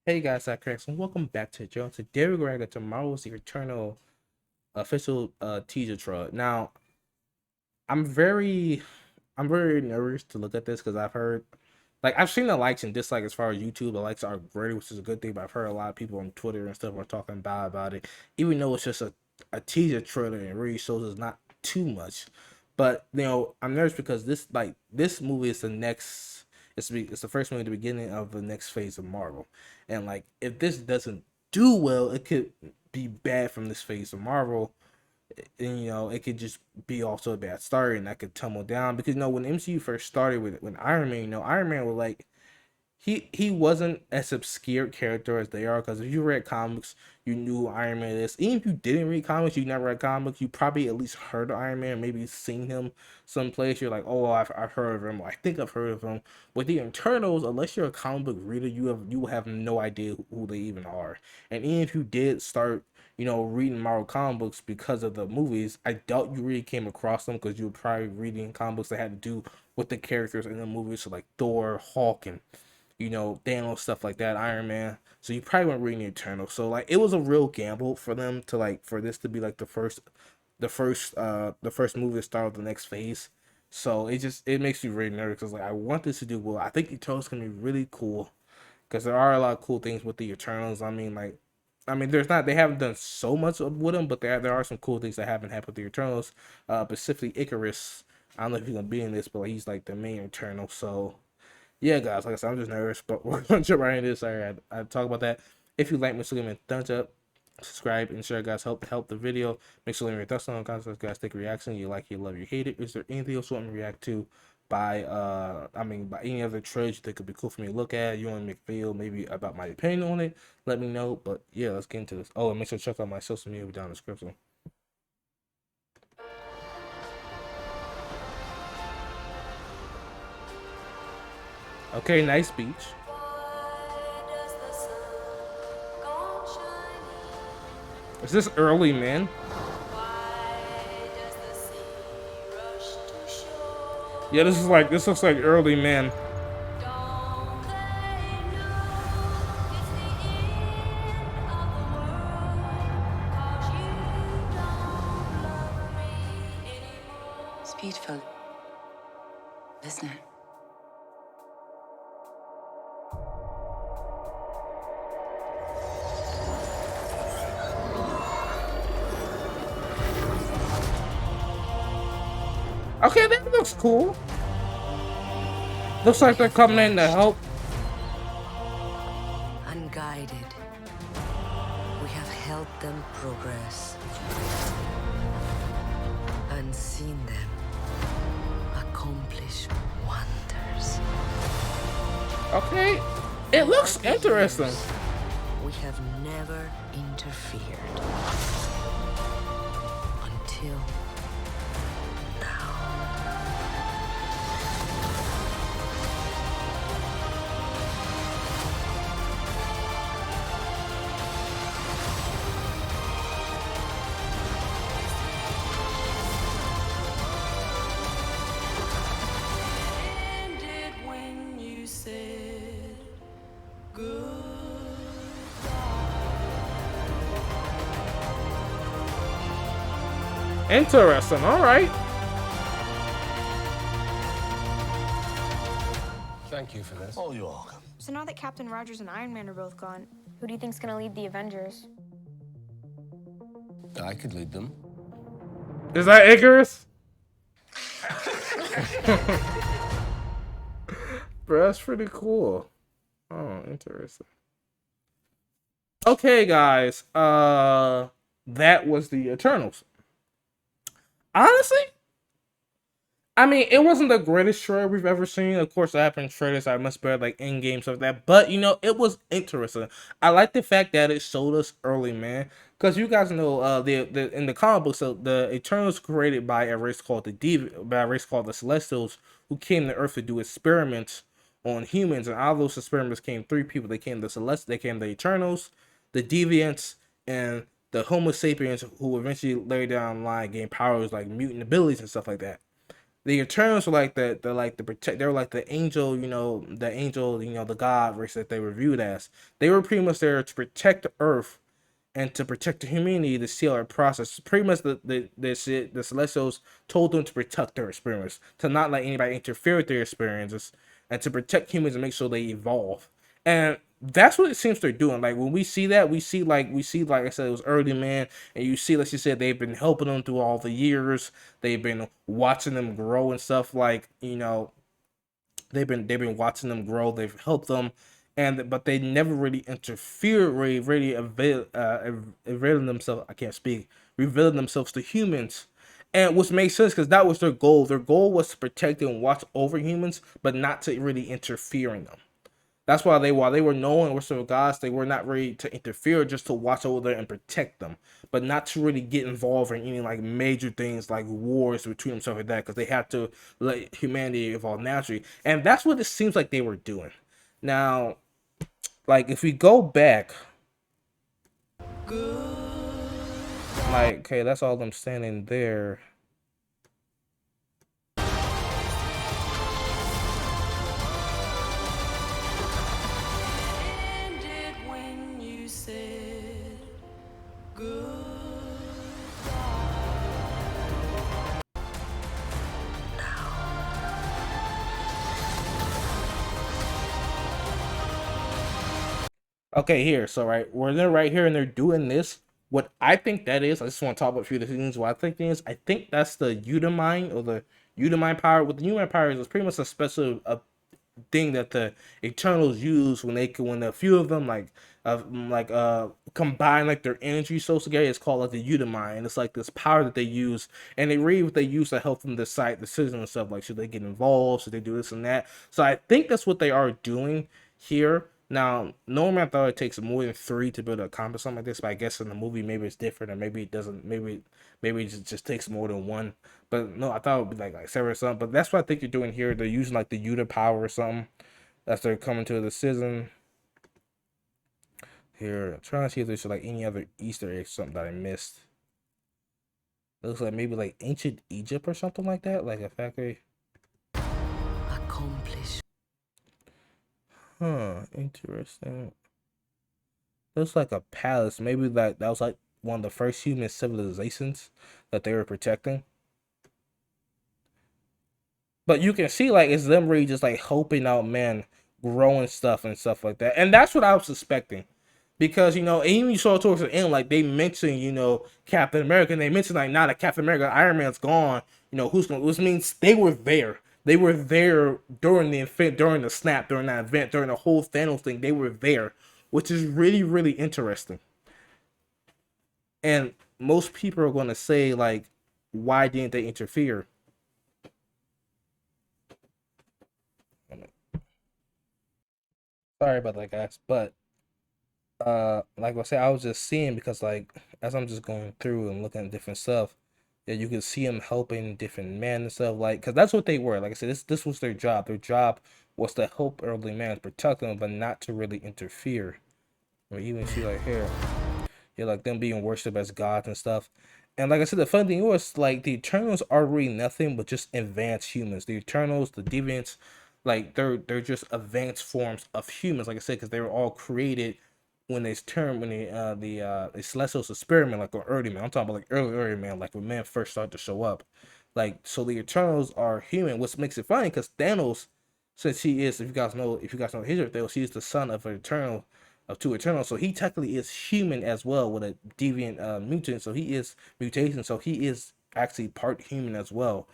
Hey guys, I'm Chris, and welcome back to Joe. Today we're going to to Marvel's The Eternal official teaser trailer. Now, I'm very, I'm very nervous to look at this because I've heard, I've seen the likes and dislikes as far as YouTube. The likes are great, which is a good thing. But I've heard a lot of people on Twitter and stuff are talking bad about it, even though it's just a teaser trailer and it really shows us not too much. But I'm nervous because this movie is the next. It's the first movie at the beginning of the next phase of Marvel, and if this doesn't do well, it could be bad from this phase of Marvel, and it could just be also a bad start and that could tumble down because when MCU first started with when Iron Man, Iron Man was he wasn't as obscure character as they are, because if you read comics, you knew who Iron Man is. Even if you didn't read comics, you never read comics, you probably at least heard of Iron Man, maybe seen him someplace. You're like, oh, I've heard of him, or I think I've heard of him. With the Internals, unless you're a comic book reader, you will have no idea who they even are. And even if you did start reading Marvel comic books because of the movies, I doubt you really came across them because you were probably reading comic books that had to do with the characters in the movies, so like Thor, Hulk, and Thanos, stuff like that, Iron Man. So you probably weren't reading Eternal. So it was a real gamble for them to for this to be like the first movie to start the next phase. So it makes me really nervous because I want this to do well. I think Eternal's gonna be really cool because there are a lot of cool things with the Eternals. There's not, they haven't done so much with them, but there are some cool things that haven't happened with the Eternals. Specifically Icarus. I don't know if he's gonna be in this, but he's like the main Eternal. So yeah, guys, like I said, I'm just nervous, but we're gonna jump right into this. Sorry, I talk about that. If you like me, so give me a thumbs up, subscribe, and share, guys. Help the video. Make sure to leave your thoughts on, guys. Guys, take a reaction. You like, you love, you hate it. Is there anything else you want me to react to? By any other trailers you think could be cool for me to look at? You want to make a video maybe about my opinion on it? Let me know. But yeah, let's get into this. Oh, and make sure to check out my social media down in the description. Okay, nice beach. Is this early, man? Yeah, this looks like early, man. It's beautiful, isn't it? Okay, that looks cool. Looks like they're coming in to help. Unguided, we have helped them progress and seen them accomplish wonders. Okay, it looks interesting. We have never interfered until now. Ended when you said Interesting. All right. Thank you for this. Oh, you're welcome. So now that Captain Rogers and Iron Man are both gone, who do you think's gonna lead the Avengers? I could lead them. Is that Icarus? Bro, that's pretty cool. Oh, interesting. Okay, guys. That was the Eternals. Honestly, it wasn't the greatest trailer we've ever seen. Of course, I haven't trailers are much better, like in-game stuff like that. But it was interesting. I like the fact that it showed us early, man. Because you guys know, the in the comic books, so the Eternals created by a race called by a race called the Celestials, who came to Earth to do experiments on humans. And out of those experiments came three people. They came they came the Eternals, the Deviants, and the Homo sapiens, who eventually later down the line gained powers like mutant abilities and stuff like that. The Eternals were like the protect. They were like the angel, the god race that they were viewed as. They were pretty much there to protect the Earth and to protect the humanity to seal our process. Pretty much the Celestials told them to protect their experience, to not let anybody interfere with their experiences, and to protect humans and make sure they evolve. And that's what it seems they're doing. Like when we see that, we see like I said, it was early man, and you see, like you said, they've been helping them through all the years. They've been watching them grow and stuff. Like they've been watching them grow. They've helped them, but they never really interfere. Really availing themselves. I can't speak. Revealing themselves to humans. And which makes sense because that was their goal. Their goal was to protect and watch over humans, but not to really interfere in them. That's why while they were known and were sort of gods, they were not ready to interfere, just to watch over them and protect them, but not to really get involved in any like major things like wars between them, stuff like that, because they had to let humanity evolve naturally. And that's what it seems like they were doing. Now, like if we go back, like okay, that's all them standing there. Ended when you said goodbye. Okay, here, so right, where they're right here and they're doing this. What I think that is, I just want to talk about a few of the things. What I think is, I think that's the Eudaimon or the Eudaimon power. With the Eudaimon power is pretty much a special thing that the Eternals use when a few of them combine like their energy so together. It's called like the Eudaimon, and it's like this power that they use, and they read what they use to help them decide decisions and stuff, like should they get involved, should they do this and that. So I think that's what they are doing here. Now, normally I thought it takes more than 3 to be able to accomplish something like this, but I guess in the movie maybe it's different, or maybe it doesn't. Maybe it just takes more than 1. But no, I thought it would be like several or something. But that's what I think they're doing here. They're using like the Yuta power or something. That's they're coming to a decision. Here, I'm trying to see if there's like any other Easter eggs, something that I missed. It looks like maybe like ancient Egypt or something like that, like a factory. Accomplish. Huh, interesting. Looks like a palace. Maybe that was like one of the first human civilizations that they were protecting. But you can see like it's them really just like helping out men, growing stuff and stuff like that. And that's what I was suspecting. Because even you saw towards the end, like they mentioned, Captain America, and they mentioned like now that Captain America, Iron Man's gone, which means they were there. They were there during the snap, during that event, during the whole Thanos thing. They were there, which is really, really interesting. And most people are going to say, like, why didn't they interfere? Sorry about that, guys. But, like I said, I was just seeing because, like, as I'm just going through and looking at different stuff, that you can see them helping different men and stuff, like, because that's what they were. Like I said, this was their job. Their job was to help earthly man, protect them, but not to really interfere. Or even see like here, yeah, like them being worshipped as gods and stuff. And like I said, the funny thing was like the Eternals are really nothing but just advanced humans. The Eternals, the Deviants, like they're just advanced forms of humans. Like I said, because they were all created when the Celestials experiment, like on early man. I'm talking about like early man, like when man first started to show up. Like, so the Eternals are human, which makes it funny because Thanos, since he is, if you guys know his Thanos, he is the son of two Eternals, so he technically is human as well with a deviant mutant. So he is mutation, so he is actually part human as well.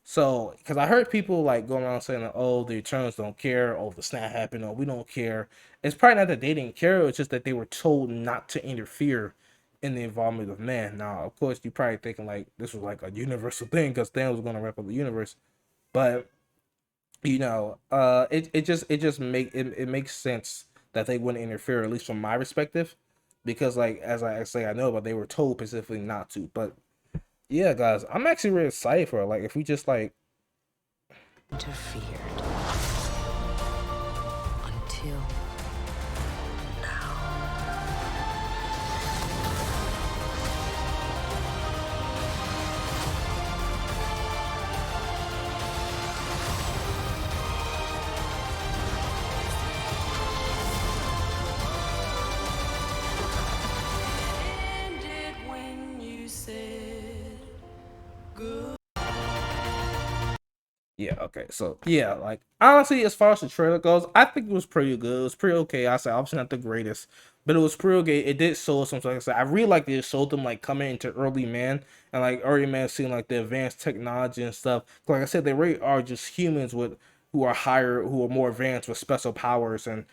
So, because I heard people like going around saying, "Oh, the Eternals don't care. Oh, the snap happened. Oh, we don't care." It's probably not that they didn't care. It's just that they were told not to interfere in the involvement of man. Now, of course, you're probably thinking like this was like a universal thing because Thanos was going to wrap up the universe, but it makes sense that they wouldn't interfere, at least from my perspective, because like as I say, I know, but they were told specifically not to. But yeah, guys, I'm actually really excited for it. Like if we just like Interfered. Until now. Yeah, okay. So yeah, like honestly, as far as the trailer goes, I think it was pretty good. It was pretty okay. I said obviously not the greatest, but it was pretty okay. It did show us something. Like I said, I really like that it showed them like coming into early man and like early man seeing like the advanced technology and stuff. Like I said, they really are just humans with who are more advanced with special powers and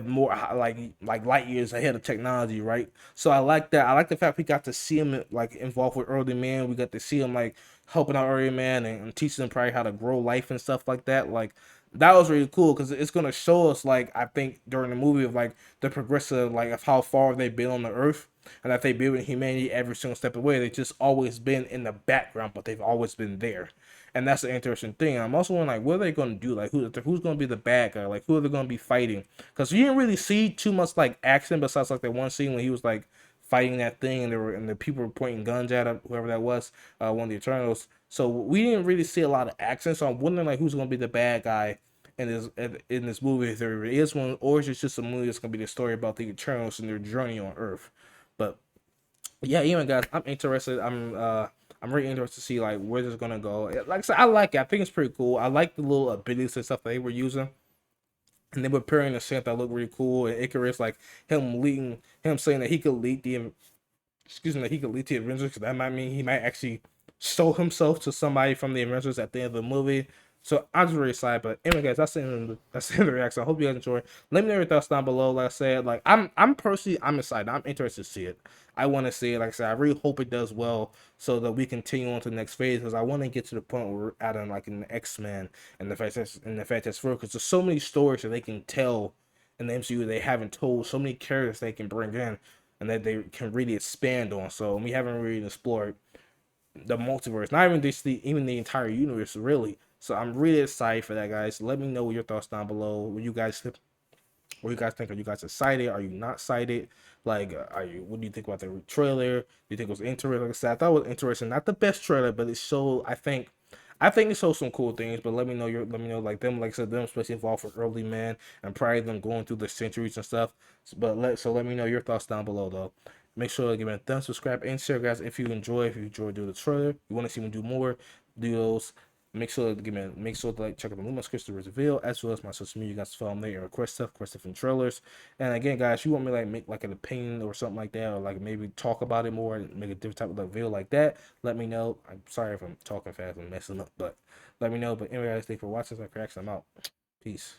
more like light years ahead of technology, right? So I like that. I like the fact we got to see him like involved with early man. We got to see him like helping out early man and teaching them probably how to grow life and stuff like that. Like that was really cool because it's gonna show us like I think during the movie of like the progressive like of how far they've been on the earth and that they've been with humanity every single step of the way. They've just always been in the background, but they've always been there. And that's the interesting thing. I'm also wondering, like, what are they going to do? Like, who's going to be the bad guy? Like, who are they going to be fighting? Because you didn't really see too much like action besides like that one scene when he was like fighting that thing, and the people were pointing guns at him, whoever that was, one of the Eternals. So we didn't really see a lot of action. So I'm wondering like who's going to be the bad guy in this movie, if there is one, or is it just a movie that's going to be the story about the Eternals and their journey on Earth? But yeah, even guys, I'm interested. I'm really interested to see like where this is gonna go. Like I said, I like it. I think it's pretty cool. I like the little abilities and stuff that they were using. And they were pairing the synth that looked really cool. And Icarus, like him saying that he could lead the that he could lead the Avengers, because that might mean he might actually show himself to somebody from the Avengers at the end of the movie. So I'm just really excited. But anyway, guys, that's the end of the reaction. I hope you guys enjoy. Let me know your thoughts down below. Like I said, like I'm personally I'm excited. I'm interested to see it. I want to see it. Like I said, I really hope it does well so that we continue on to the next phase, because I want to get to the point where we're at in like an X-Men and the fact that's real, because there's so many stories that they can tell in the MCU they haven't told, so many characters they can bring in and that they can really expand on. So we haven't really explored the multiverse, not even even the entire universe really. So I'm really excited for that, guys. Let me know your thoughts down below. What you guys think? Are you guys excited? Are you not excited? Like, what do you think about the trailer? Do you think it was interesting? Like I said, I thought it was interesting. Not the best trailer, but it showed. I think it shows some cool things. But let me know like them, like I said, them especially involved with early man and probably them going through the centuries and stuff. But let me know your thoughts down below though. Make sure to give me a thumbs, subscribe, and share, guys. If you enjoyed doing the trailer, you want to see me do more videos. Make sure to like check out the Lumos Crystal Reveal, as well as my social media. You guys follow me and request stuff from trailers. And again, guys, you want me to like make like an opinion or something like that, or like maybe talk about it more and make a different type of like video like that, let me know. I'm sorry if I'm talking fast and messing up, but let me know. But anyway, guys, thank you for watching. I'm out. Peace.